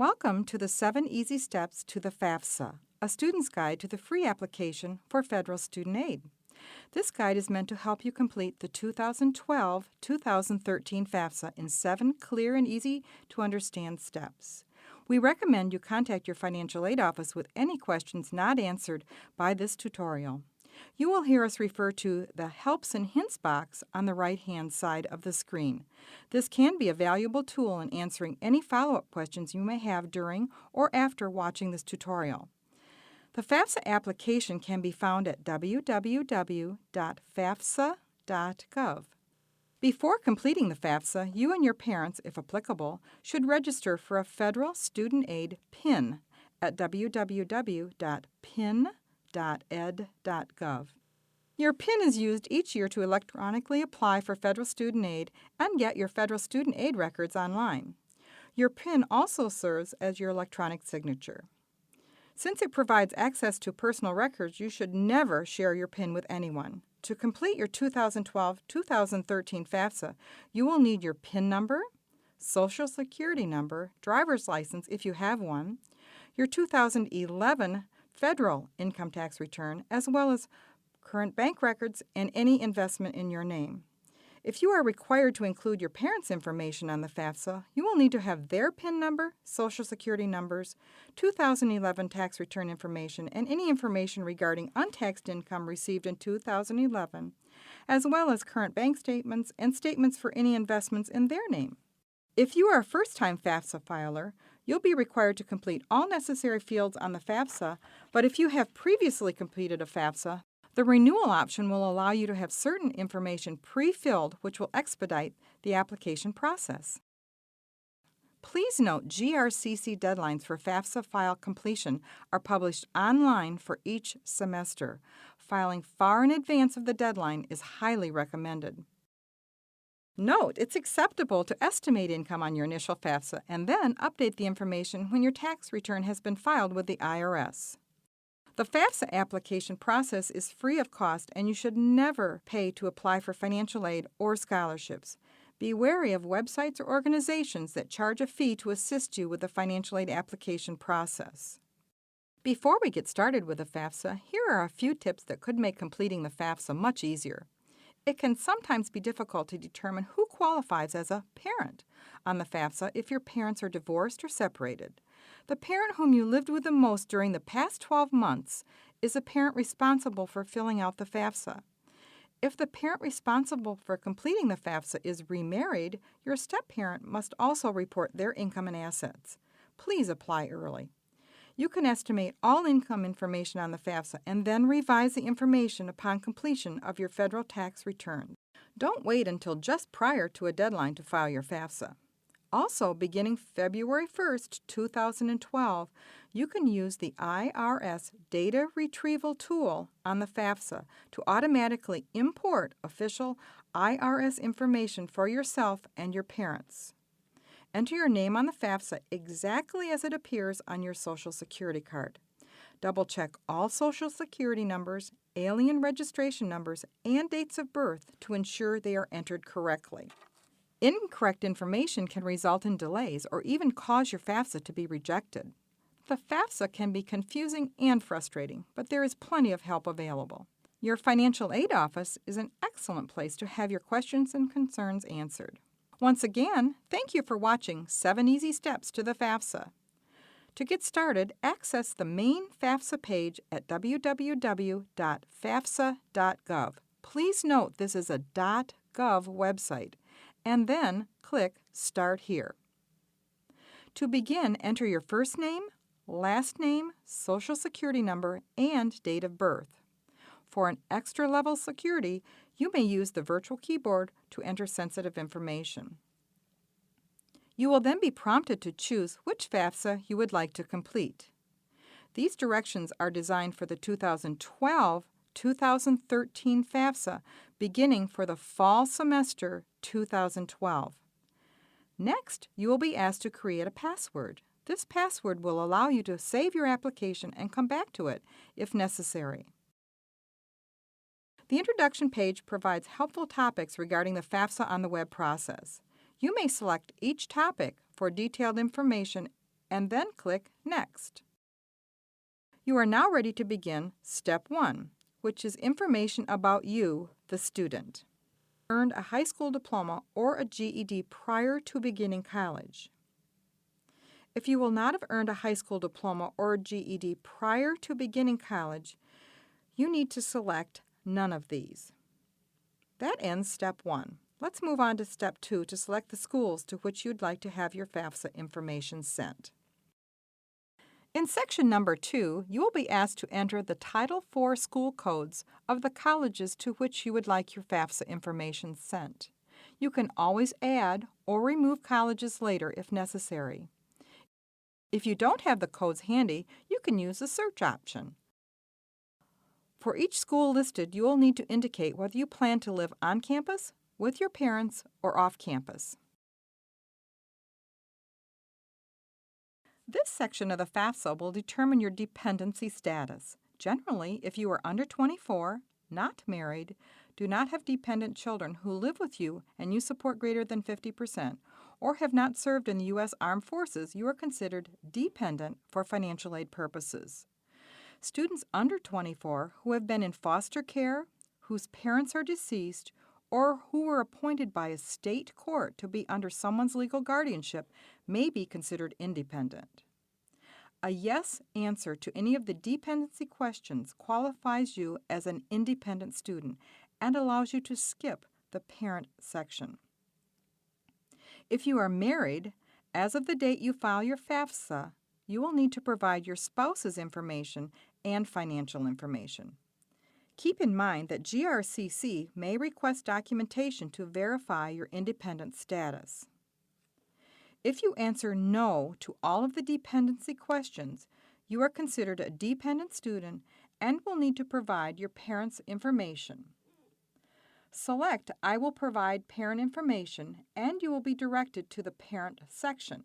Welcome to the 7 Easy Steps to the FAFSA, a student's guide to the free application for federal student aid. This guide is meant to help you complete the 2012-2013 FAFSA in 7 clear and easy-to-understand steps. We recommend you contact your financial aid office with any questions not answered by this tutorial. You will hear us refer to the Helps and Hints box on the right-hand side of the screen. This can be a valuable tool in answering any follow-up questions you may have during or after watching this tutorial. The FAFSA application can be found at www.fafsa.gov. Before completing the FAFSA, you and your parents, if applicable, should register for a federal student aid PIN at www.pin.ed.gov. Your PIN is used each year to electronically apply for federal student aid and get your federal student aid records online. Your PIN also serves as your electronic signature. Since it provides access to personal records, you should never share your PIN with anyone. To complete your 2012-2013 FAFSA, you will need your PIN number, Social Security number, driver's license if you have one, your 2011 federal income tax return, as well as current bank records and any investment in your name. If you are required to include your parents' information on the FAFSA, you will need to have their PIN number, Social Security numbers, 2011 tax return information, and any information regarding untaxed income received in 2011, as well as current bank statements and statements for any investments in their name. If you are a first-time FAFSA filer, you'll be required to complete all necessary fields on the FAFSA, but if you have previously completed a FAFSA, the renewal option will allow you to have certain information pre-filled, which will expedite the application process. Please note GRCC deadlines for FAFSA file completion are published online for each semester. Filing far in advance of the deadline is highly recommended. Note, it's acceptable to estimate income on your initial FAFSA and then update the information when your tax return has been filed with the IRS. The FAFSA application process is free of cost, and you should never pay to apply for financial aid or scholarships. Be wary of websites or organizations that charge a fee to assist you with the financial aid application process. Before we get started with the FAFSA, here are a few tips that could make completing the FAFSA much easier. It can sometimes be difficult to determine who qualifies as a parent on the FAFSA if your parents are divorced or separated. The parent whom you lived with the most during the past 12 months is a parent responsible for filling out the FAFSA. If the parent responsible for completing the FAFSA is remarried, your step-parent must also report their income and assets. Please apply early. You can estimate all income information on the FAFSA and then revise the information upon completion of your federal tax return. Don't wait until just prior to a deadline to file your FAFSA. Also, beginning February 1st, 2012, you can use the IRS Data Retrieval tool on the FAFSA to automatically import official IRS information for yourself and your parents. Enter your name on the FAFSA exactly as it appears on your Social Security card. Double-check all Social Security numbers, alien registration numbers, and dates of birth to ensure they are entered correctly. Incorrect information can result in delays or even cause your FAFSA to be rejected. The FAFSA can be confusing and frustrating, but there is plenty of help available. Your financial aid office is an excellent place to have your questions and concerns answered. Once again, thank you for watching 7 Easy Steps to the FAFSA. To get started, access the main FAFSA page at www.fafsa.gov. Please note this is a .gov website, and then click Start Here. To begin, enter your first name, last name, Social Security number, and date of birth. For an extra level security, you may use the virtual keyboard to enter sensitive information. You will then be prompted to choose which FAFSA you would like to complete. These directions are designed for the 2012-2013 FAFSA, beginning for the fall semester 2012. Next, you will be asked to create a password. This password will allow you to save your application and come back to it if necessary. The introduction page provides helpful topics regarding the FAFSA on the web process. You may select each topic for detailed information and then click Next. You are now ready to begin Step 1, which is information about you, the student. Earned a high school diploma or a GED prior to beginning college. If you will not have earned a high school diploma or a GED prior to beginning college, you need to select none of these. That ends Step 1. Let's move on to Step 2 to select the schools to which you'd like to have your FAFSA information sent. In section number 2, you will be asked to enter the Title IV school codes of the colleges to which you would like your FAFSA information sent. You can always add or remove colleges later if necessary. If you don't have the codes handy, you can use the search option. For each school listed, you will need to indicate whether you plan to live on campus, with your parents, or off campus. This section of the FAFSA will determine your dependency status. Generally, if you are under 24, not married, do not have dependent children who live with you and you support greater than 50%, or have not served in the U.S. Armed Forces, you are considered dependent for financial aid purposes. Students under 24 who have been in foster care, whose parents are deceased, or who were appointed by a state court to be under someone's legal guardianship may be considered independent. A yes answer to any of the dependency questions qualifies you as an independent student and allows you to skip the parent section. If you are married, as of the date you file your FAFSA, you will need to provide your spouse's information and financial information. Keep in mind that GRCC may request documentation to verify your independent status. If you answer no to all of the dependency questions, you are considered a dependent student and will need to provide your parents' information. Select I will provide parent information and you will be directed to the parent section.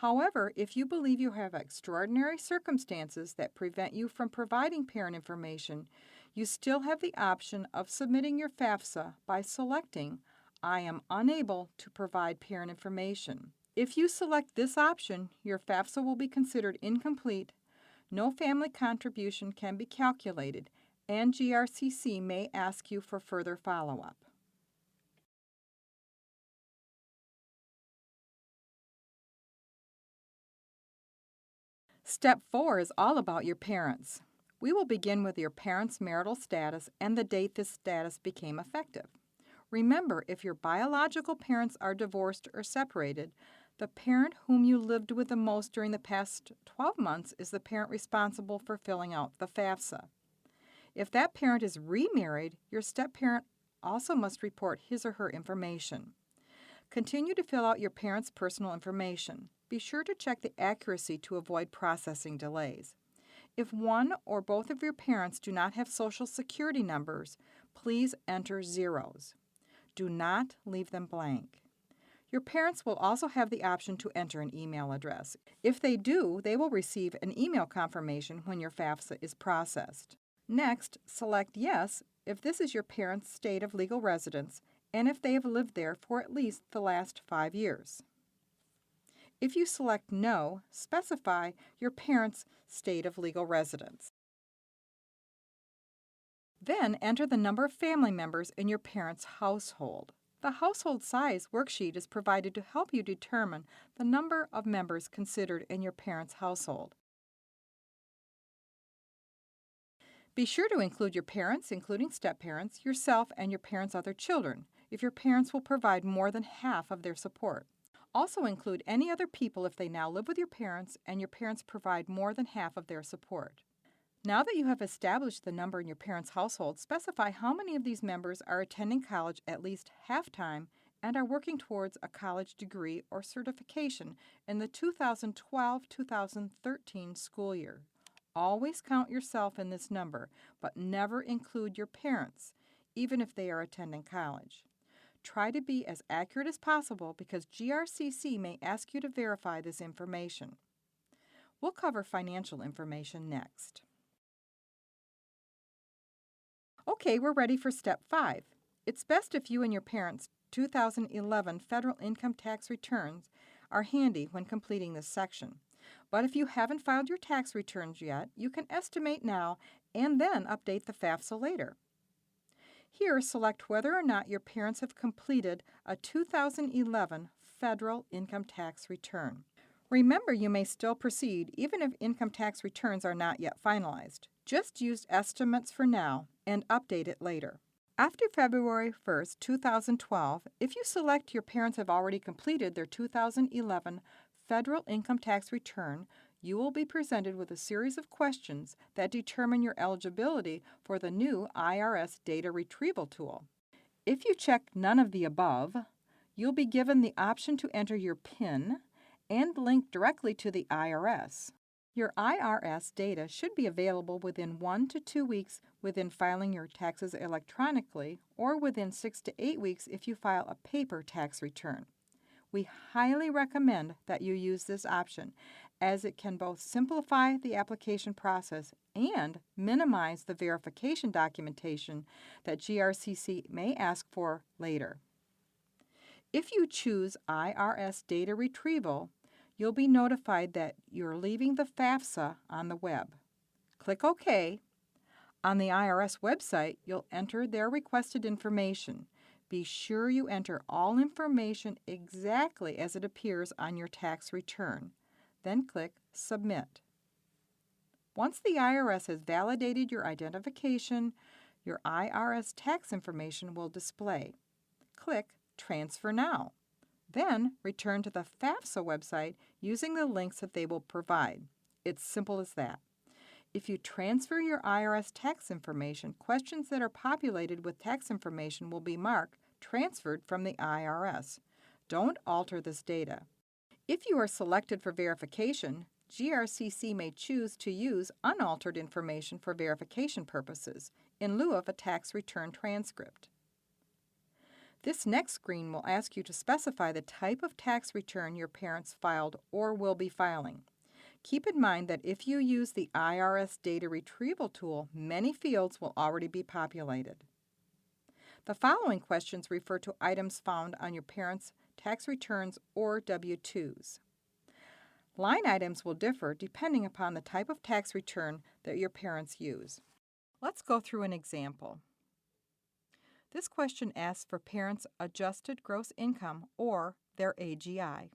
However, if you believe you have extraordinary circumstances that prevent you from providing parent information, you still have the option of submitting your FAFSA by selecting I am unable to provide parent information. If you select this option, your FAFSA will be considered incomplete, no family contribution can be calculated, and GRCC may ask you for further follow-up. Step 4 is all about your parents. We will begin with your parents' marital status and the date this status became effective. Remember, if your biological parents are divorced or separated, the parent whom you lived with the most during the past 12 months is the parent responsible for filling out the FAFSA. If that parent is remarried, your step-parent also must report his or her information. Continue to fill out your parents' personal information. Be sure to check the accuracy to avoid processing delays. If one or both of your parents do not have Social Security numbers, please enter zeros. Do not leave them blank. Your parents will also have the option to enter an email address. If they do, they will receive an email confirmation when your FAFSA is processed. Next, select Yes if this is your parents' state of legal residence and if they have lived there for at least the last 5 years. If you select No, specify your parents' state of legal residence. Then enter the number of family members in your parents' household. The household size worksheet is provided to help you determine the number of members considered in your parents' household. Be sure to include your parents, including step-parents, yourself, and your parents' other children, if your parents will provide more than half of their support. Also include any other people if they now live with your parents and your parents provide more than half of their support. Now that you have established the number in your parents' household, specify how many of these members are attending college at least half-time and are working towards a college degree or certification in the 2012-2013 school year. Always count yourself in this number, but never include your parents, even if they are attending college. Try to be as accurate as possible because GRCC may ask you to verify this information. We'll cover financial information next. Okay, we're ready for Step 5. It's best if you and your parents' 2011 federal income tax returns are handy when completing this section. But if you haven't filed your tax returns yet, you can estimate now and then update the FAFSA later. Here, select whether or not your parents have completed a 2011 federal income tax return. Remember, you may still proceed even if income tax returns are not yet finalized. Just use estimates for now and update it later. After February 1, 2012, if you select your parents have already completed their 2011 federal income tax return, you will be presented with a series of questions that determine your eligibility for the new IRS data retrieval tool. If you check none of the above, you'll be given the option to enter your PIN and link directly to the IRS. Your IRS data should be available within 1 to 2 weeks within filing your taxes electronically, or within 6 to 8 weeks if you file a paper tax return. We highly recommend that you use this option, as it can both simplify the application process and minimize the verification documentation that GRCC may ask for later. If you choose IRS data retrieval, you'll be notified that you're leaving the FAFSA on the web. Click OK. On the IRS website, you'll enter their requested information. Be sure you enter all information exactly as it appears on your tax return. Then click Submit. Once the IRS has validated your identification, your IRS tax information will display. Click Transfer Now. Then return to the FAFSA website using the links that they will provide. It's simple as that. If you transfer your IRS tax information, questions that are populated with tax information will be marked Transferred from the IRS. Don't alter this data. If you are selected for verification, GRCC may choose to use unaltered information for verification purposes in lieu of a tax return transcript. This next screen will ask you to specify the type of tax return your parents filed or will be filing. Keep in mind that if you use the IRS data retrieval tool, many fields will already be populated. The following questions refer to items found on your parents' tax returns or W-2s. Line items will differ depending upon the type of tax return that your parents use. Let's go through an example. This question asks for parents' adjusted gross income or their AGI.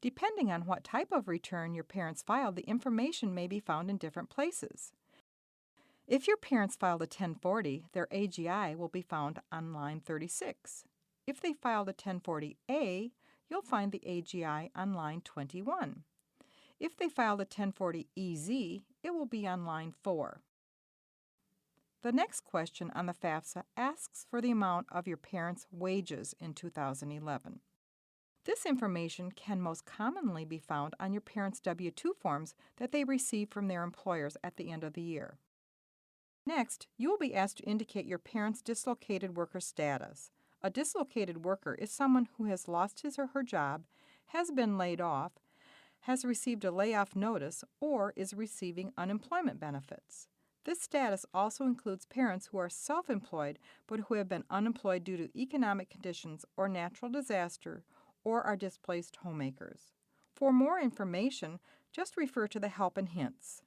Depending on what type of return your parents filed, the information may be found in different places. If your parents filed a 1040, their AGI will be found on line 36. If they filed a 1040A, you'll find the AGI on line 21. If they filed a 1040EZ, it will be on line 4. The next question on the FAFSA asks for the amount of your parents' wages in 2011. This information can most commonly be found on your parents' W-2 forms that they receive from their employers at the end of the year. Next, you will be asked to indicate your parents' dislocated worker status. A dislocated worker is someone who has lost his or her job, has been laid off, has received a layoff notice, or is receiving unemployment benefits. This status also includes parents who are self-employed but who have been unemployed due to economic conditions or natural disaster or are displaced homemakers. For more information, just refer to the Help and Hints.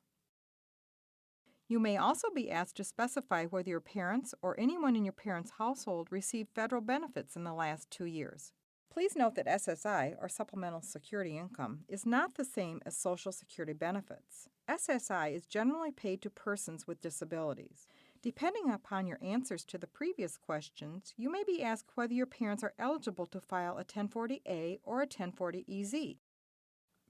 You may also be asked to specify whether your parents or anyone in your parents' household received federal benefits in the last 2 years. Please note that SSI, or Supplemental Security Income, is not the same as Social Security benefits. SSI is generally paid to persons with disabilities. Depending upon your answers to the previous questions, you may be asked whether your parents are eligible to file a 1040A or a 1040EZ.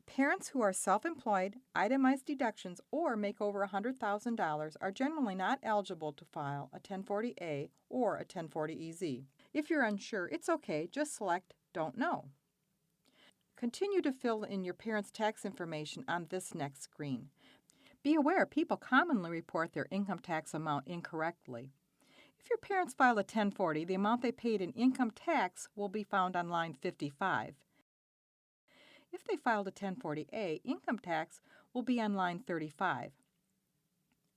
Parents who are self-employed, itemized deductions, or make over $100,000 are generally not eligible to file a 1040A or a 1040EZ. If you're unsure, it's okay, just select Don't Know. Continue to fill in your parents' tax information on this next screen. Be aware people commonly report their income tax amount incorrectly. If your parents filed a 1040, the amount they paid in income tax will be found on line 55. If they filed a 1040A, income tax will be on line 35.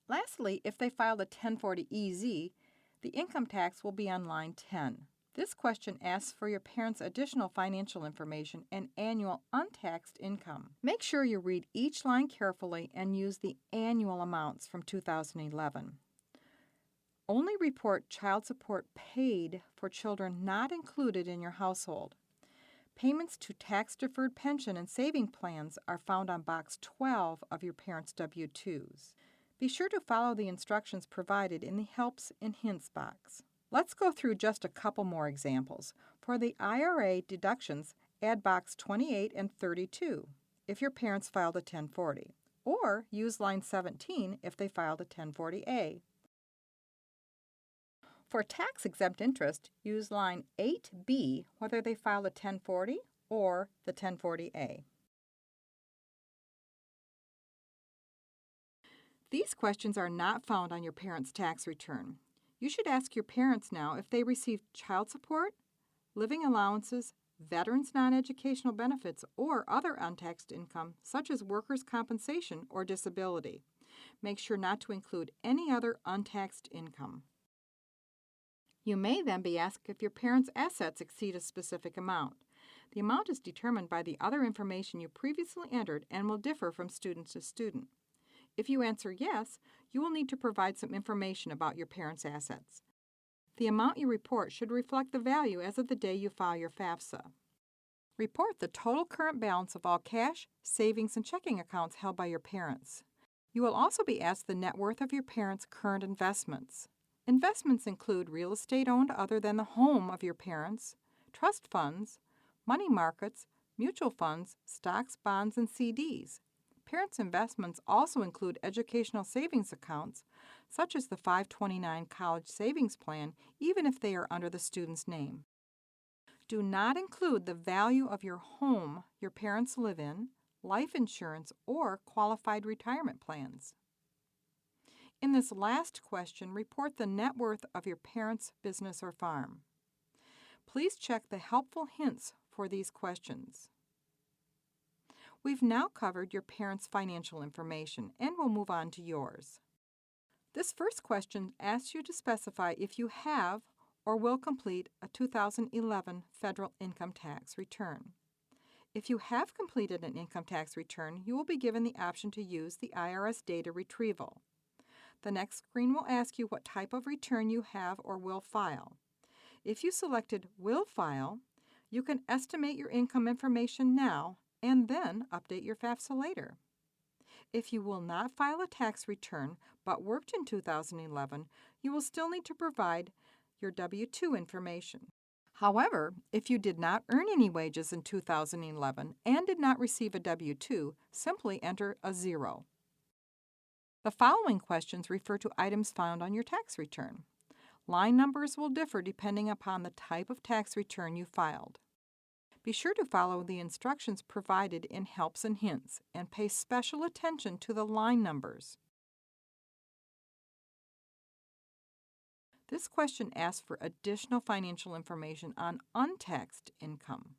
Lastly, if they filed a 1040EZ, the income tax will be on line 10. This question asks for your parents' additional financial information and annual untaxed income. Make sure you read each line carefully and use the annual amounts from 2011. Only report child support paid for children not included in your household. Payments to tax-deferred pension and saving plans are found on box 12 of your parents' W-2s. Be sure to follow the instructions provided in the Helps and Hints box. Let's go through just a couple more examples. For the IRA deductions, add box 28 and 32 if your parents filed a 1040, or use line 17 if they filed a 1040A. For tax-exempt interest, use line 8B whether they filed a 1040 or the 1040A. These questions are not found on your parents' tax return. You should ask your parents now if they received child support, living allowances, veterans' non-educational benefits, or other untaxed income such as workers' compensation or disability. Make sure not to include any other untaxed income. You may then be asked if your parents' assets exceed a specific amount. The amount is determined by the other information you previously entered and will differ from student to student. If you answer yes, you will need to provide some information about your parents' assets. The amount you report should reflect the value as of the day you file your FAFSA. Report the total current balance of all cash, savings, and checking accounts held by your parents. You will also be asked the net worth of your parents' current investments. Investments include real estate owned other than the home of your parents, trust funds, money markets, mutual funds, stocks, bonds, and CDs. Parents' investments also include educational savings accounts, such as the 529 College Savings Plan, even if they are under the student's name. Do not include the value of your home your parents live in, life insurance, or qualified retirement plans. In this last question, report the net worth of your parents' business or farm. Please check the helpful hints for these questions. We've now covered your parents' financial information, and we'll move on to yours. This first question asks you to specify if you have or will complete a 2011 federal income tax return. If you have completed an income tax return, you will be given the option to use the IRS data retrieval. The next screen will ask you what type of return you have or will file. If you selected Will File, you can estimate your income information now and then update your FAFSA later. If you will not file a tax return but worked in 2011, you will still need to provide your W-2 information. However, if you did not earn any wages in 2011 and did not receive a W-2, simply enter a 0. The following questions refer to items found on your tax return. Line numbers will differ depending upon the type of tax return you filed. Be sure to follow the instructions provided in Helps and Hints and pay special attention to the line numbers. This question asks for additional financial information on untaxed income.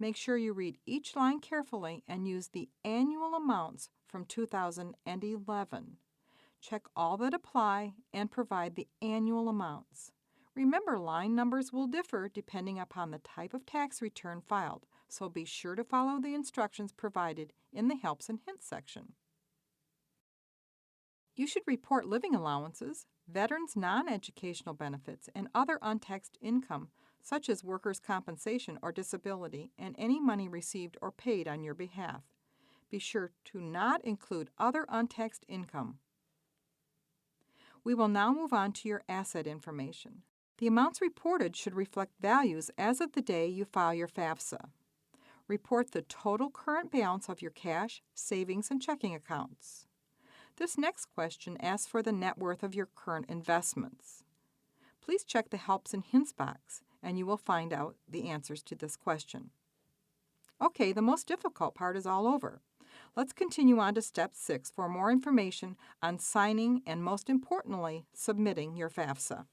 Make sure you read each line carefully and use the annual amounts from 2011. Check all that apply and provide the annual amounts. Remember, line numbers will differ depending upon the type of tax return filed, so be sure to follow the instructions provided in the Helps and Hints section. You should report living allowances, veterans' non-educational benefits, and other untaxed income, such as workers' compensation or disability, and any money received or paid on your behalf. Be sure to not include other untaxed income. We will now move on to your asset information. The amounts reported should reflect values as of the day you file your FAFSA. Report the total current balance of your cash, savings, and checking accounts. This next question asks for the net worth of your current investments. Please check the Helps and Hints box, and you will find out the answers to this question. Okay, the most difficult part is all over. Let's continue on to Step 6 for more information on signing and, most importantly, submitting your FAFSA.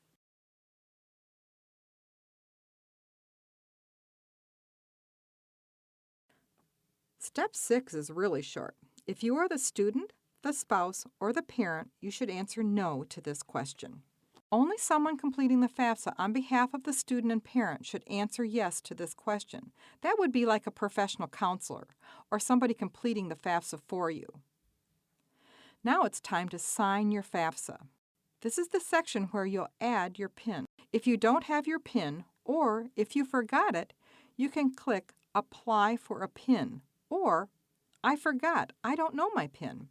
Step 6 is really short. If you are the student, the spouse, or the parent, you should answer no to this question. Only someone completing the FAFSA on behalf of the student and parent should answer yes to this question. That would be like a professional counselor or somebody completing the FAFSA for you. Now it's time to sign your FAFSA. This is the section where you'll add your PIN. If you don't have your PIN, or if you forgot it, you can click Apply for a PIN or I forgot, I don't know my PIN.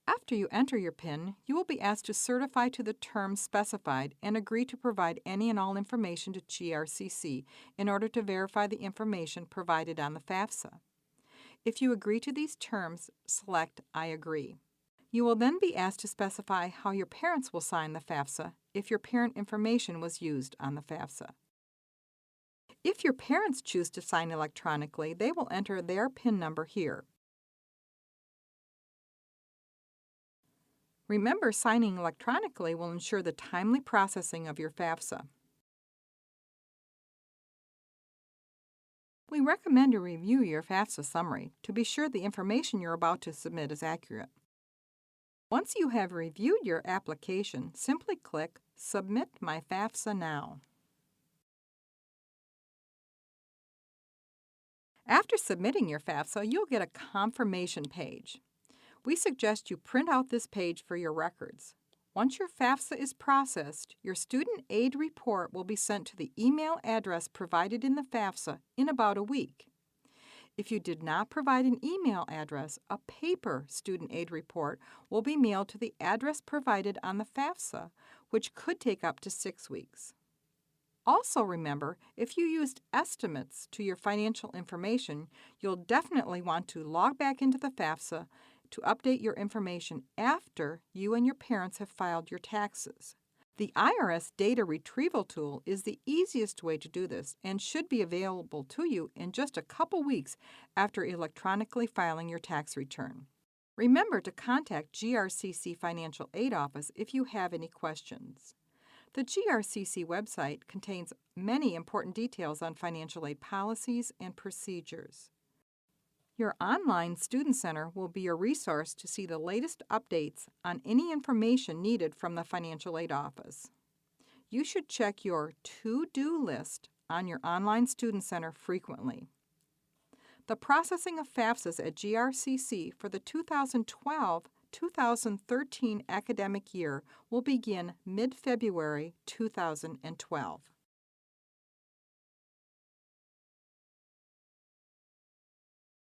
After you enter your PIN, you will be asked to certify to the terms specified and agree to provide any and all information to GRCC in order to verify the information provided on the FAFSA. If you agree to these terms, select I agree. You will then be asked to specify how your parents will sign the FAFSA if your parent information was used on the FAFSA. If your parents choose to sign electronically, they will enter their PIN number here. Remember, signing electronically will ensure the timely processing of your FAFSA. We recommend you review your FAFSA summary to be sure the information you're about to submit is accurate. Once you have reviewed your application, simply click Submit My FAFSA Now. After submitting your FAFSA, you'll get a confirmation page. We suggest you print out this page for your records. Once your FAFSA is processed, your student aid report will be sent to the email address provided in the FAFSA in about a week. If you did not provide an email address, a paper student aid report will be mailed to the address provided on the FAFSA, which could take up to 6 weeks. Also remember, if you used estimates to your financial information, you'll definitely want to log back into the FAFSA to update your information after you and your parents have filed your taxes. The IRS Data Retrieval Tool is the easiest way to do this and should be available to you in just a couple weeks after electronically filing your tax return. Remember to contact GRCC Financial Aid Office if you have any questions. The GRCC website contains many important details on financial aid policies and procedures. Your online Student Center will be a resource to see the latest updates on any information needed from the Financial Aid Office. You should check your to-do list on your online Student Center frequently. The processing of FAFSAs at GRCC for the 2012-2013 academic year will begin mid-February 2012.